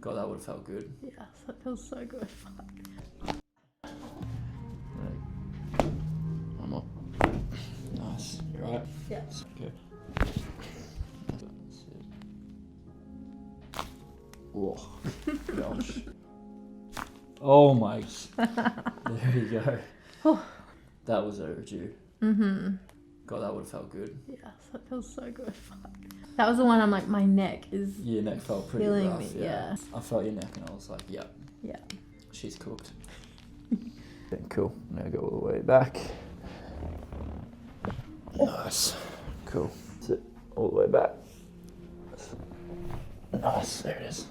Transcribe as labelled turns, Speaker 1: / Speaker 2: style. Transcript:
Speaker 1: God, that would have felt good.
Speaker 2: Yes, that feels so good.
Speaker 1: One more. Nice. You alright?
Speaker 2: Yeah.
Speaker 1: Okay. Oh, gosh. Oh my. There you go. That was overdue.
Speaker 2: Mm-hmm.
Speaker 1: God, that would have felt good.
Speaker 2: Yes, that feels so good. That was the one I'm like, my neck is
Speaker 1: Your neck felt pretty
Speaker 2: killing
Speaker 1: rough.
Speaker 2: me.
Speaker 1: Yeah.
Speaker 2: Yeah.
Speaker 1: I felt your neck and I was like, yep.
Speaker 2: Yeah.
Speaker 1: She's cooked. Okay, cool. Now go all the way back. Nice. Cool. That's it. All the way back. Nice. There it is.